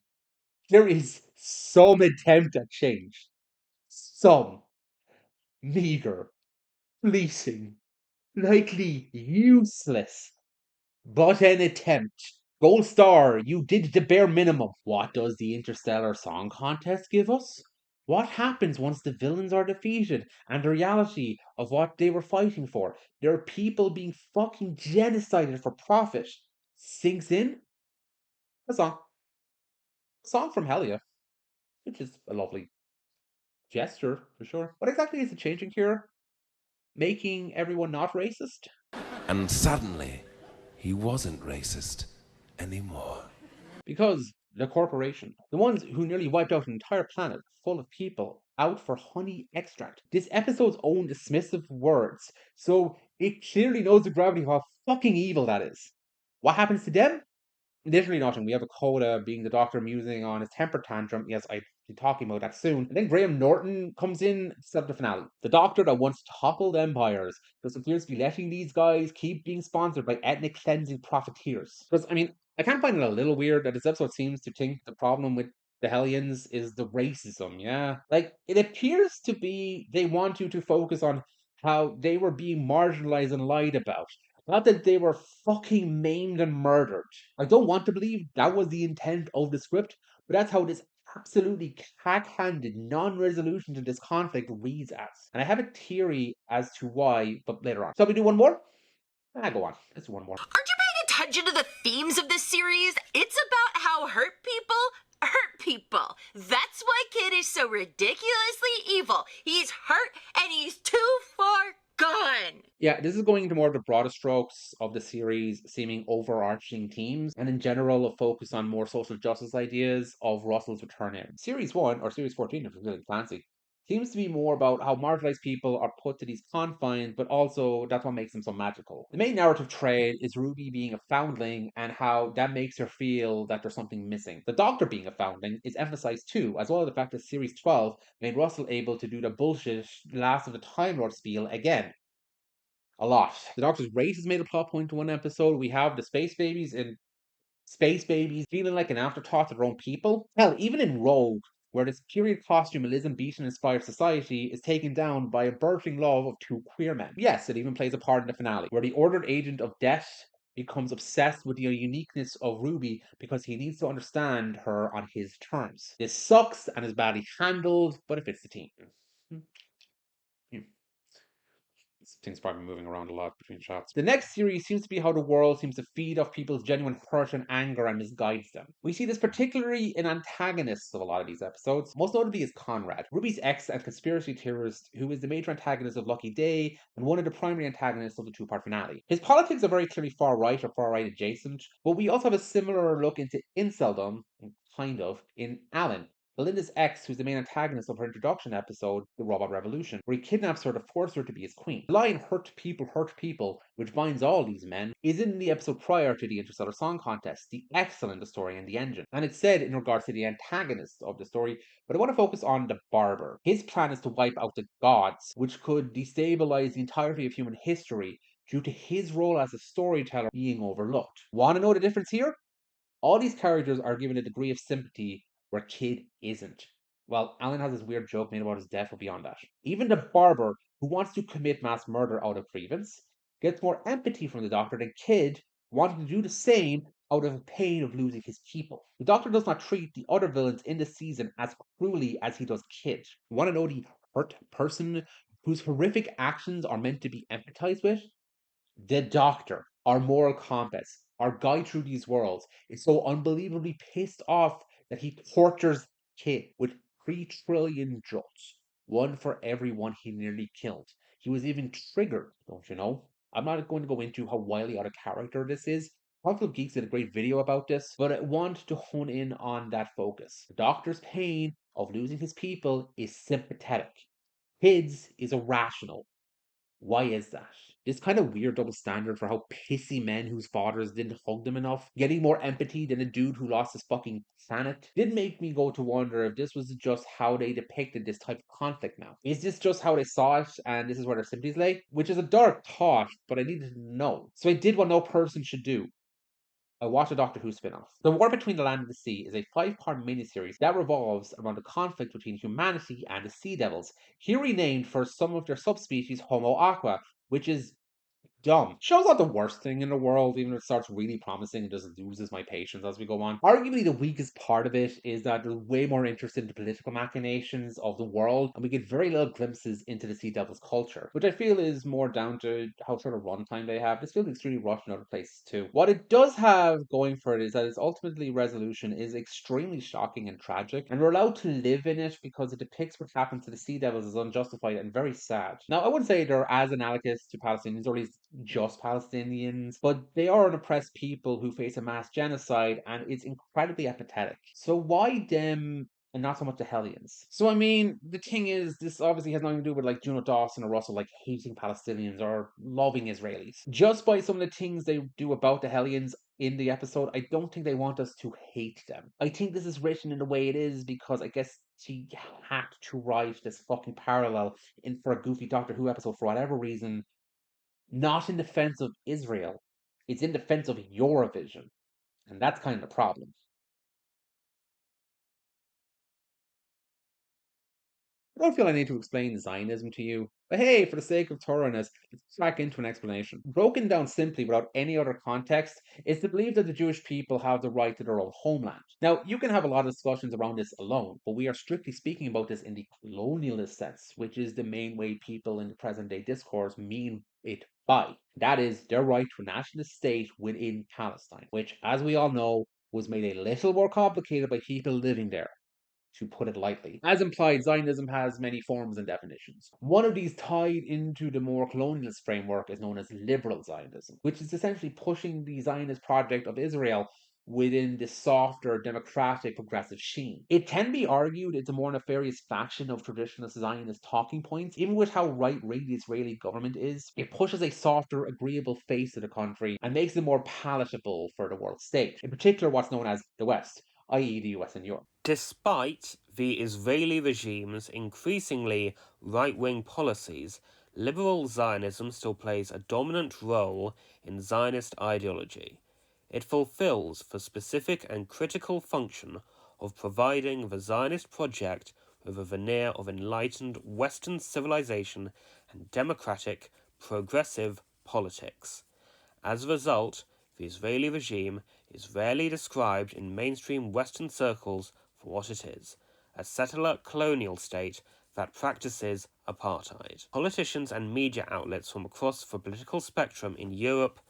there is some attempt at change. Some meager, fleeting, likely useless, but an attempt. Gold star, you did the bare minimum. What does the Interstellar Song Contest give us? What happens once the villains are defeated and the reality of what they were fighting for? There are people being fucking genocided for profit. Sinks in? A song. A song from Hellions, which is a lovely gesture, for sure. What exactly is it changing here? Making everyone not racist? And suddenly, he wasn't racist anymore. Because the corporation, the ones who nearly wiped out an entire planet full of people out for honey extract. This episode's own dismissive words, so it clearly knows the gravity of how fucking evil that is. What happens to them? Literally nothing. We have a Coda being the doctor musing on his temper tantrum. Yes, I'll be talking about that soon. And then Graham Norton comes in to set up the finale. The doctor that wants to topple the empires just appears to be letting these guys keep being sponsored by ethnic cleansing profiteers. Because, I mean, I can't find it a little weird that this episode seems to think the problem with the Hellions is the racism, yeah? Like, it appears to be they want you to focus on how they were being marginalized and lied about. Not that they were fucking maimed and murdered. I don't want to believe that was the intent of the script, but that's how this absolutely cack-handed non-resolution to this conflict reads as. And I have a theory as to why, but later on. So we do one more? Go on. Let's do one more. Aren't you paying attention to the themes of this series? It's about how hurt people. That's why Kid is so ridiculously evil. He's hurt and he's too far gone. Yeah, this is going into more of the broader strokes of the series, seeming overarching themes, and in general a focus on more social justice ideas of Russell's return in. Series 1, or Series 14 if you're feeling fancy, seems to be more about how marginalized people are put to these confines, but also that's what makes them so magical. The main narrative thread is Ruby being a foundling and how that makes her feel that there's something missing. The Doctor being a foundling is emphasized too, as well as the fact that Series 12 made Russell able to do the bullshit Last of the Time Lord spiel again. A lot. The Doctor's race is made a plot point to one episode. We have the space babies feeling like an afterthought to their own people. Hell, even in Rogue, where this period costume Elizabethan-inspired society is taken down by a burgeoning love of two queer men. Yes, it even plays a part in the finale, where the ordered agent of death becomes obsessed with the uniqueness of Ruby because he needs to understand her on his terms. This sucks and is badly handled, but it fits the team. Things probably moving around a lot between shots. The next series seems to be how the world seems to feed off people's genuine hurt and anger and misguides them. We see this particularly in antagonists of a lot of these episodes. Most notably is Conrad, Ruby's ex and conspiracy theorist, who is the major antagonist of Lucky Day and one of the primary antagonists of the two-part finale. His politics are very clearly far right or far right adjacent, but we also have a similar look into inceldom, kind of, in Alan, Belinda's ex, who's the main antagonist of her introduction episode, The Robot Revolution, where he kidnaps her to force her to be his queen. The line hurt people, which binds all these men, is in the episode prior to the Interstellar Song Contest, the excellent The Story and the Engine. And it's said in regards to the antagonist of the story, but I want to focus on the Barber. His plan is to wipe out the gods, which could destabilize the entirety of human history due to his role as a storyteller being overlooked. Want to know the difference here? All these characters are given a degree of sympathy where Kid isn't. Well, Alan has this weird joke made about his death, but beyond that. Even the Barber, who wants to commit mass murder out of grievance, gets more empathy from the Doctor than Kid, wanting to do the same out of the pain of losing his people. The Doctor does not treat the other villains in the season as cruelly as he does Kid. You want to know the hurt person whose horrific actions are meant to be empathized with? The Doctor, our moral compass, our guide through these worlds, is so unbelievably pissed off that he tortures kid with 3 trillion jolts, one for every one he nearly killed. He was even triggered, don't you know? I'm not going to go into how wildly out of character this is. Puzzle Geeks did a great video about this, but I want to hone in on that focus. The doctor's pain of losing his people is sympathetic. His is irrational. Why is that? This kind of weird double standard for how pissy men whose fathers didn't hug them enough, getting more empathy than a dude who lost his fucking planet, did make me go to wonder if this was just how they depicted this type of conflict now. Is this just how they saw it and this is where their sympathies lay? Which is a dark thought, but I needed to know. So I did what no person should do. I watched a Doctor Who spin-off. The War Between the Land and the Sea is a 5-part miniseries that revolves around the conflict between humanity and the Sea Devils, here renamed for some of their subspecies Homo aqua, which is dumb. Show's not the worst thing in the world, even if it starts really promising and just loses my patience as we go on. Arguably, the weakest part of it is that there's way more interest in the political machinations of the world, and we get very little glimpses into the Sea Devils culture, which I feel is more down to how sort of runtime they have. This feels extremely rushed in other places too. What it does have going for it is that its ultimately resolution is extremely shocking and tragic, and we're allowed to live in it because it depicts what happened to the Sea Devils as unjustified and very sad. Now, I wouldn't say they're as analogous to Palestinians, or at least just Palestinians, but they are an oppressed people who face a mass genocide, and it's incredibly apathetic. So why them and not so much the Hellions? So I mean, the thing is, this obviously has nothing to do with like Juno Dawson or Russell like hating Palestinians or loving Israelis. Just by some of the things they do about the Hellions in the episode, I don't think they want us to hate them. I think this is written in the way it is because I guess she had to write this fucking parallel in for a goofy Doctor Who episode for whatever reason, not in defense of Israel. It's in defense of Eurovision. And that's kind of the problem. I don't feel I need to explain Zionism to you, but hey, for the sake of thoroughness, let's crack into an explanation. Broken down simply without any other context, is the belief that the Jewish people have the right to their own homeland. Now, you can have a lot of discussions around this alone, but we are strictly speaking about this in the colonialist sense, which is the main way people in the present day discourse mean it by. That is, their right to a nationalist state within Palestine, which, as we all know, was made a little more complicated by people living there, to put it lightly. As implied, Zionism has many forms and definitions. One of these tied into the more colonialist framework is known as liberal Zionism, which is essentially pushing the Zionist project of Israel within the softer, democratic, progressive sheen. It can be argued it's a more nefarious faction of traditional Zionist talking points. Even with how right-wing the Israeli government is, it pushes a softer, agreeable face to the country and makes it more palatable for the world stage, in particular what's known as the West, i.e. the US and Europe. Despite the Israeli regime's increasingly right-wing policies, liberal Zionism still plays a dominant role in Zionist ideology. It fulfills the specific and critical function of providing the Zionist project with a veneer of enlightened Western civilization and democratic, progressive politics. As a result, the Israeli regime is rarely described in mainstream Western circles for what it is, a settler colonial state that practices apartheid. Politicians and media outlets from across the political spectrum in Europe,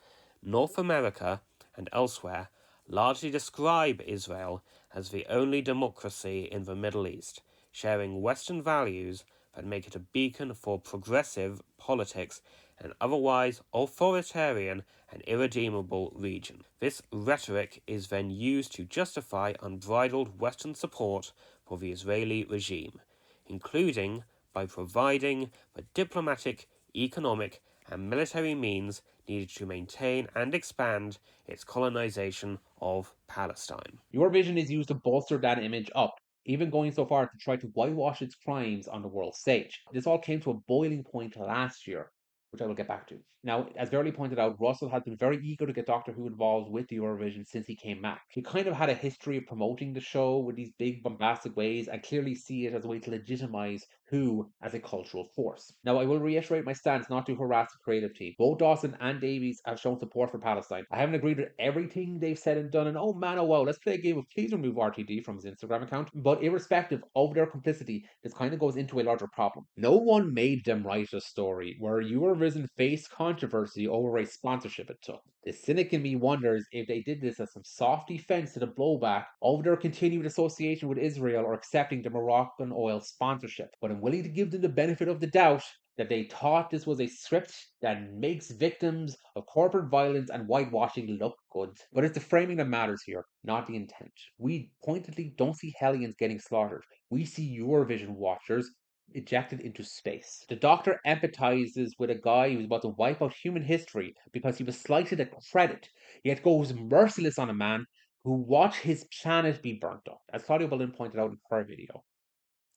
North America, and elsewhere largely describe Israel as the only democracy in the Middle East, sharing Western values that make it a beacon for progressive politics in an otherwise authoritarian and irredeemable region. This rhetoric is then used to justify unbridled Western support for the Israeli regime, including by providing the diplomatic, economic, and military means needed to maintain and expand its colonization of Palestine. Eurovision is used to bolster that image up, even going so far to try to whitewash its crimes on the world stage. This all came to a boiling point last year, which I will get back to. Now, as Verily pointed out, Russell has been very eager to get Doctor Who involved with the Eurovision since he came back. He kind of had a history of promoting the show with these big bombastic ways and clearly see it as a way to legitimize Who as a cultural force. Now, I will reiterate my stance not to harass the creative team. Both Dawson and Davies have shown support for Palestine. I haven't agreed with everything they've said and done, and oh man, oh wow, let's play a game of please remove RTD from his Instagram account. But irrespective of their complicity, this kind of goes into a larger problem. No one made them write a story where Eurovision Eurovision faced controversy over a sponsorship it took. The cynic in me wonders if they did this as some soft defense to the blowback over their continued association with Israel or accepting the Moroccan oil sponsorship. But I'm willing to give them the benefit of the doubt that they thought this was a script that makes victims of corporate violence and whitewashing look good. But it's the framing that matters here, not the intent. We pointedly don't see Hellions getting slaughtered. We see Eurovision watchers ejected into space. The Doctor empathizes with a guy who's about to wipe out human history because he was slighted at credit, yet goes merciless on a man who watched his planet be burnt up, as Claudia Bolin pointed out in her video.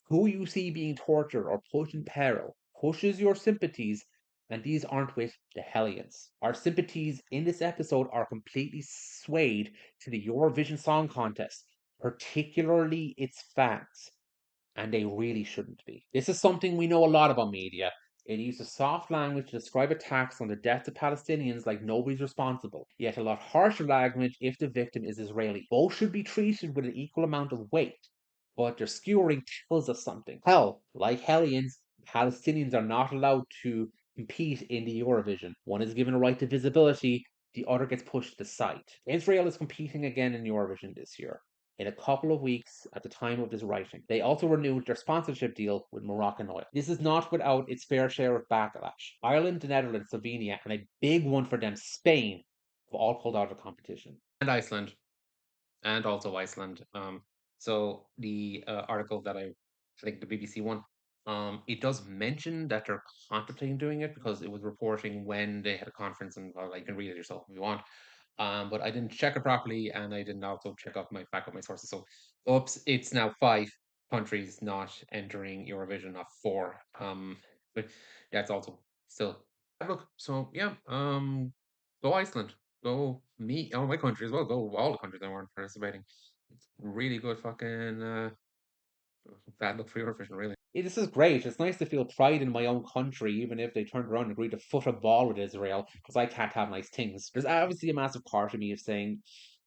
Who you see being tortured or put in peril pushes your sympathies, and these aren't with the Hellions. Our sympathies in this episode are completely swayed to the Eurovision Song Contest, particularly its fans, and they really shouldn't be. This is something we know a lot about media. It uses soft language to describe attacks on the deaths of Palestinians like nobody's responsible, yet a lot harsher language if the victim is Israeli. Both should be treated with an equal amount of weight, but their skewering tells us something. Hell, like Hellions, Palestinians are not allowed to compete in the Eurovision. One is given a right to visibility, the other gets pushed to the side. Israel is competing again in Eurovision this year, in a couple of weeks at the time of this writing. They also renewed their sponsorship deal with Moroccan oil. This is not without its fair share of backlash. Ireland, the Netherlands, Slovenia, and a big one for them, Spain, have all pulled out of the competition. And Iceland. And also Iceland. So the article that I think the BBC one, it does mention that they're contemplating doing it because it was reporting when they had a conference, and you can read it yourself if you want. But I didn't check it properly, and I didn't also back up my sources. So, oops, it's now 5 countries not entering Eurovision, not 4. But yeah, it's also still look. So yeah, go Iceland, go me, oh my country as well, go all the countries that weren't participating. It's really good fucking bad luck for Eurovision, really. This is great. It's nice to feel pride in my own country, even if they turned around and agreed to foot a ball with Israel, because I can't have nice things. There's obviously a massive part of me of saying,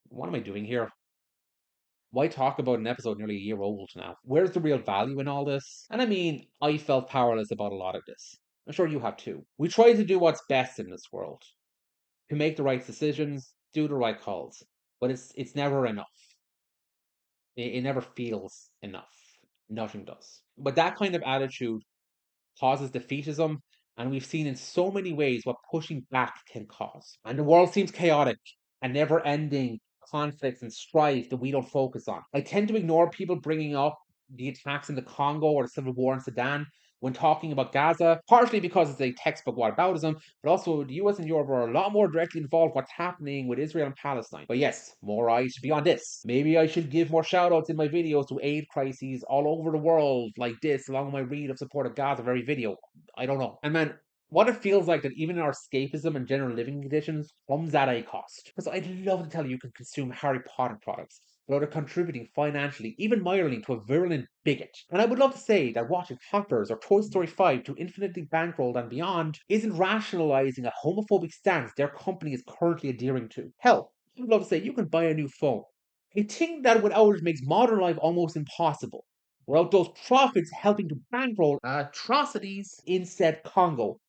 what am I doing here? Why talk about an episode nearly a year old now? Where's the real value in all this? And I mean, I felt powerless about a lot of this. I'm sure you have too. We try to do what's best in this world, to make the right decisions, do the right calls, but it's never enough. It never feels enough. Nothing does. But that kind of attitude causes defeatism, and we've seen in so many ways what pushing back can cause. And the world seems chaotic and never ending conflicts and strife that we don't focus on. I tend to ignore people bringing up the attacks in the Congo or the civil war in Sudan when talking about Gaza, partially because it's a textbook whataboutism, but also the US and Europe are a lot more directly involved in what's happening with Israel and Palestine. But yes, more eyes should be on this. Maybe I should give more shoutouts in my videos to aid crises all over the world like this, along with my read of support of Gaza of every video. I don't know. And man, what it feels like that even our escapism and general living conditions comes at a cost. Because I'd love to tell you can consume Harry Potter products without contributing financially, even mildly, to a virulent bigot. And I would love to say that watching Hoppers or Toy Story 5 to infinitely bankrolled and beyond isn't rationalizing a homophobic stance their company is currently adhering to. Hell, I would love to say you can buy a new phone. A thing that without it makes modern life almost impossible. Without those profits helping to bankroll atrocities in said Congo.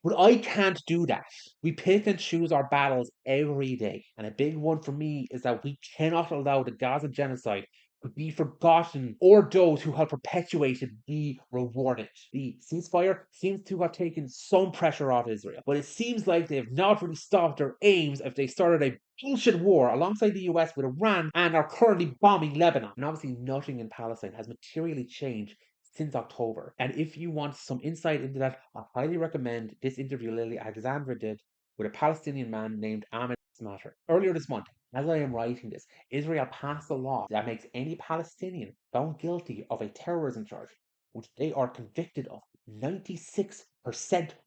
But I can't do that. We pick and choose our battles every day. And a big one for me is that we cannot allow the Gaza genocide to be forgotten or those who have perpetuated be rewarded. The ceasefire seems to have taken some pressure off Israel, but it seems like they have not really stopped their aims if they started a bullshit war alongside the US with Iran and are currently bombing Lebanon. And obviously nothing in Palestine has materially changed since October. And if you want some insight into that, I highly recommend this interview Lily Alexandra did with a Palestinian man named Ahmed Smatter. Earlier this month, as I am writing this, Israel passed a law that makes any Palestinian found guilty of a terrorism charge, which they are convicted of 96%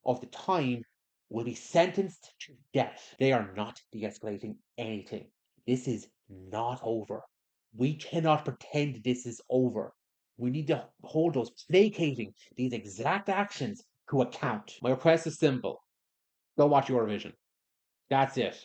of the time, will be sentenced to death. They are not de-escalating anything. This is not over. We cannot pretend this is over. We need to hold those placating these exact actions to account. My request is simple. Go watch Eurovision. That's it.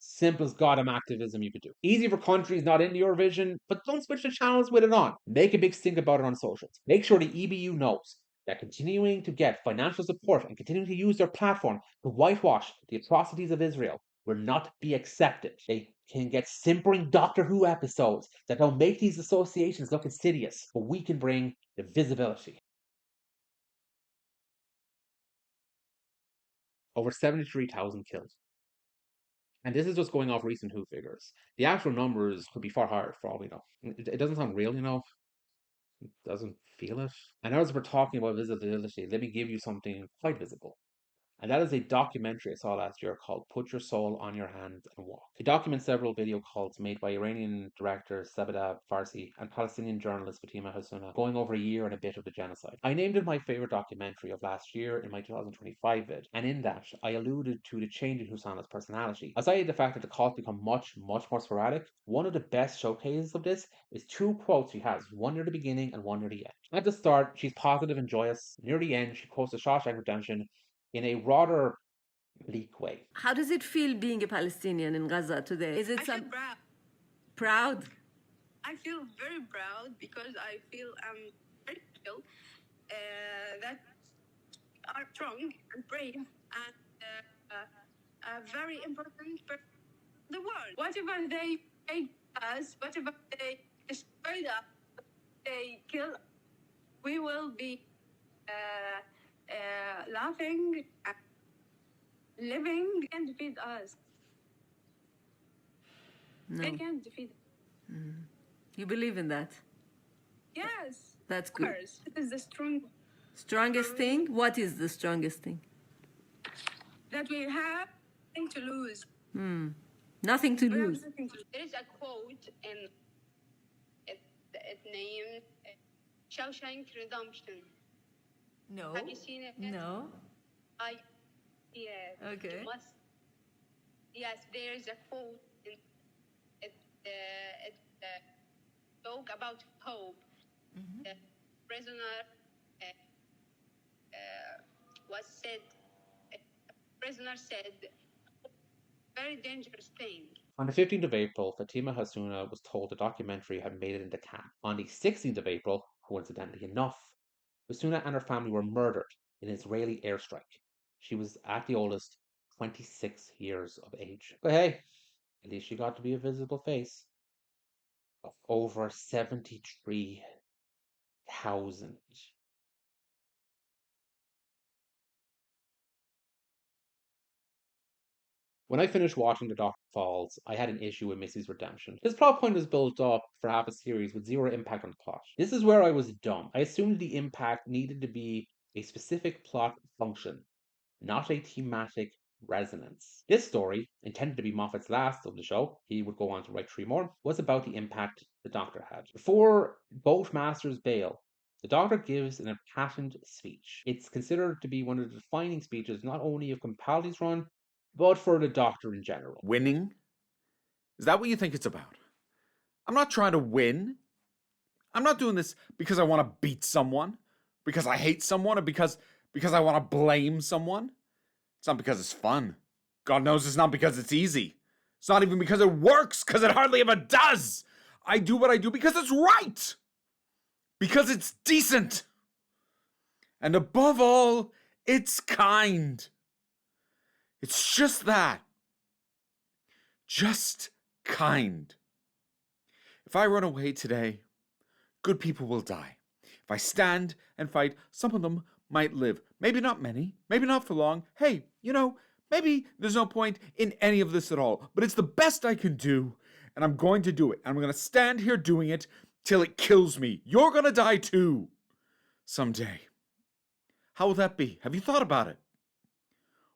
Simple as goddamn activism you could do. Easy for countries not in Eurovision, but don't switch the channels with it on. Make a big stink about it on socials. Make sure the EBU knows. that continuing to get financial support and continuing to use their platform to whitewash the atrocities of Israel will not be accepted. They can get simpering Doctor Who episodes that don't make these associations look insidious, but we can bring the visibility. Over 73,000 killed. And this is just going off recent Who figures. The actual numbers could be far higher for all we know. It doesn't sound real, It doesn't feel it. And as we're talking about visibility, let me give you something quite visible. And that is a documentary I saw last year called Put Your Soul on Your Hands and Walk. It documents several video cults made by Iranian director Sabada Farsi and Palestinian journalist Fatima Hassouna, going over a year and a bit of the genocide. I named it my favorite documentary of last year in my 2025 vid, and in that, I alluded to the change in Hosanna's personality. Aside the fact that the cults become much more sporadic, one of the best showcases of this is two quotes she has, one near the beginning and one near the end. At the start, she's positive and joyous. Near the end, she quotes the Shawshank Redemption in a rather bleak way. How does it feel being a Palestinian in Gaza today? Is it I feel proud. Proud? I feel very proud because I feel very feel that are strong and brave and very important for the world. Whatever they hate us, whatever they destroy us, they kill us, we will be laughing and living and defeat us. No. They can't defeat us. You believe in that? Yes. That's Of good. course. It is the Strongest thing? What is the strongest thing? that we have nothing to lose. Nothing to We have lose. nothing to lose. There is a quote in it named Shawshank Redemption. No. Have you seen it? No. Yes. Okay. You must. Yes, there is a quote in it. It spoke about hope. The prisoner was said. Prisoner said, very dangerous thing. On the 15th of April, Fatima Hassouna was told the documentary had made it into Cannes. On the 16th of April, coincidentally enough, Hassouna and her family were murdered in an Israeli airstrike. She was at the oldest 26 years of age. But hey, at least she got to be a visible face. Of over 73,000. When I finished watching The Doctor Falls, I had an issue with Missy's redemption. This plot point was built up for half a series with zero impact on the plot. This is where I was dumb. I assumed the impact needed to be a specific plot function, not a thematic resonance. This story, intended to be Moffat's last of the show, he would go on to write 3 more, was about the impact the Doctor had. Before both masters bail, the Doctor gives an impassioned speech. It's considered to be one of the defining speeches not only of Capaldi's run, but for the Doctor in general. Winning? Is that what you think it's about? I'm not trying to win. I'm not doing this because I want to beat someone, because I hate someone, or because I want to blame someone. It's not because it's fun. God knows it's not because it's easy. It's not even because it works, because it hardly ever does. I do what I do because it's right. Because it's decent. And above all, it's kind. It's just that. Just kind. If I run away today, good people will die. If I stand and fight, some of them might live. Maybe not many, maybe not for long. Hey, maybe there's no point in any of this at all. But it's the best I can do, and I'm going to do it. I'm going to stand here doing it till it kills me. You're going to die too. Someday. How will that be? Have you thought about it?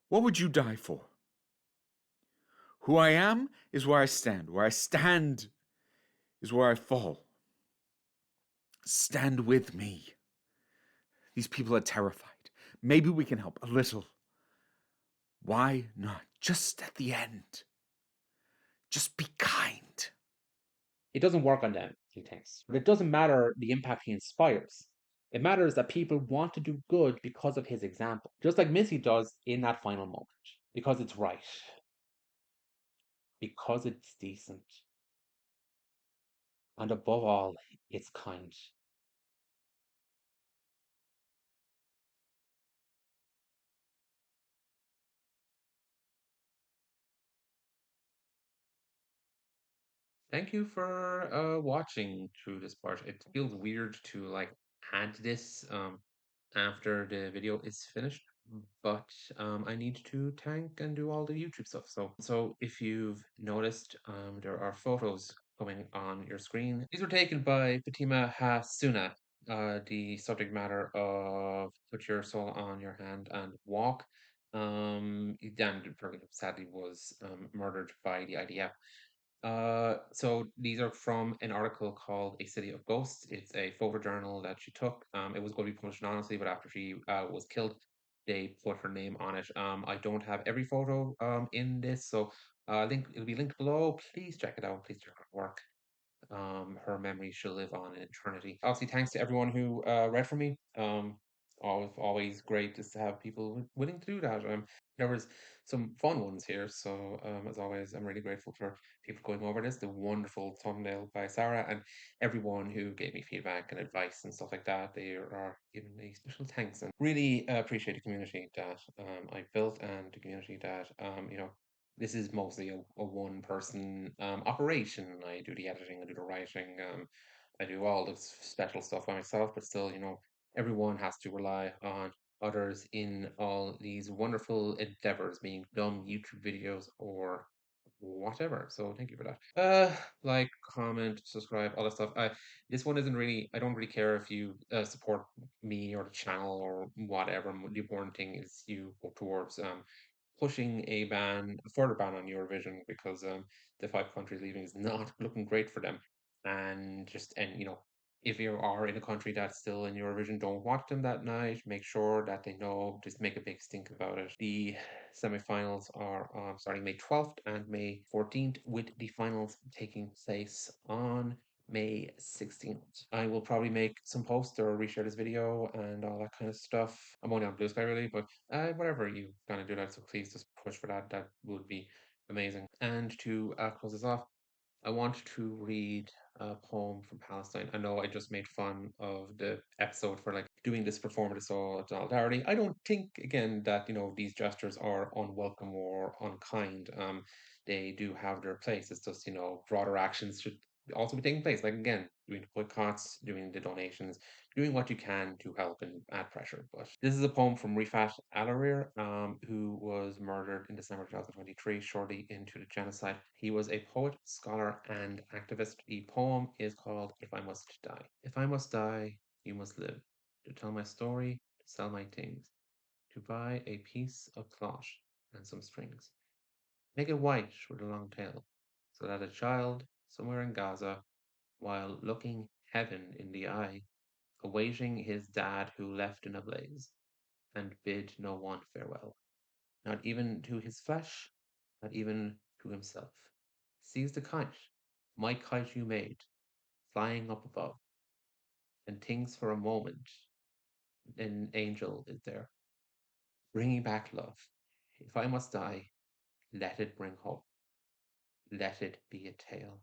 What would you die for? Who I am is where I stand. Where I stand is where I fall. Stand with me. These people are terrified. Maybe we can help a little. Why not? Just at the end. Just be kind. It doesn't work on them, he thinks. But it doesn't matter the impact he inspires. It matters that people want to do good because of his example. Just like Missy does in that final moment. Because it's right. Because it's decent. And above all, it's kind. Thank you for watching through this part. It feels weird to like add this after the video is finished, but I need to tank and do all the YouTube stuff. So if you've noticed, there are photos coming on your screen. These were taken by Fatima Hassouna. The subject matter of "Put Your Soul on Your Hand and Walk." Dan sadly was murdered by the IDF. So these are from an article called A City of Ghosts. It's a photojournal that she took. It was going to be published anonymously, but after she was killed, they put her name on it. I don't have every photo in this, so it'll be linked below. Please check it out. Please check her work. Her memory shall live on in eternity. Obviously, thanks to everyone who read for me. Always great just to have people willing to do that. There was some fun ones here, so as always, I'm really grateful for people going over this. The wonderful thumbnail by Sarah and everyone who gave me feedback and advice and stuff like that. They are giving me special thanks and really appreciate the community that I built and the community that this is mostly a one person operation. I do the editing, I do the writing, I do all the special stuff by myself, but still, everyone has to rely on others in all these wonderful endeavors, being dumb YouTube videos or whatever. So thank you for that. Like, comment, subscribe, all that stuff. This one isn't really. I don't really care if you support me or the channel or whatever. The important thing is you work towards pushing a further ban on Eurovision because the five countries leaving is not looking great for them. And if you are in a country that's still in Eurovision, don't watch them that night. Make sure that they know. Just make a big stink about it. The semifinals are starting May 12th and May 14th, with the finals taking place on May 16th. I will probably make some posts or reshare this video and all that kind of stuff. I'm only on BlueSky really, but whatever you kind of do that, so please just push for that. That would be amazing. And to close this off, I want to read a poem from Palestine. I know I just made fun of the episode for like doing this performative solidarity. I don't think again that these gestures are unwelcome or unkind. They do have their place. It's just broader actions should also be taking place. Like again, doing the boycotts, doing the donations, doing what you can to help and add pressure. But this is a poem from Rifat Alarir, who was murdered in December 2023, shortly into the genocide. He was a poet, scholar, and activist. The poem is called If I Must Die. If I must die, you must live. To tell my story, to sell my things, to buy a piece of cloth and some strings. Make it white with a long tail, so that a child somewhere in Gaza, while looking heaven in the eye, awaiting his dad who left in a blaze, and bid no one farewell, not even to his flesh, not even to himself, sees the kite, my kite you made, flying up above, and thinks for a moment an angel is there, bringing back love. If I must die, let it bring hope. Let it be a tale.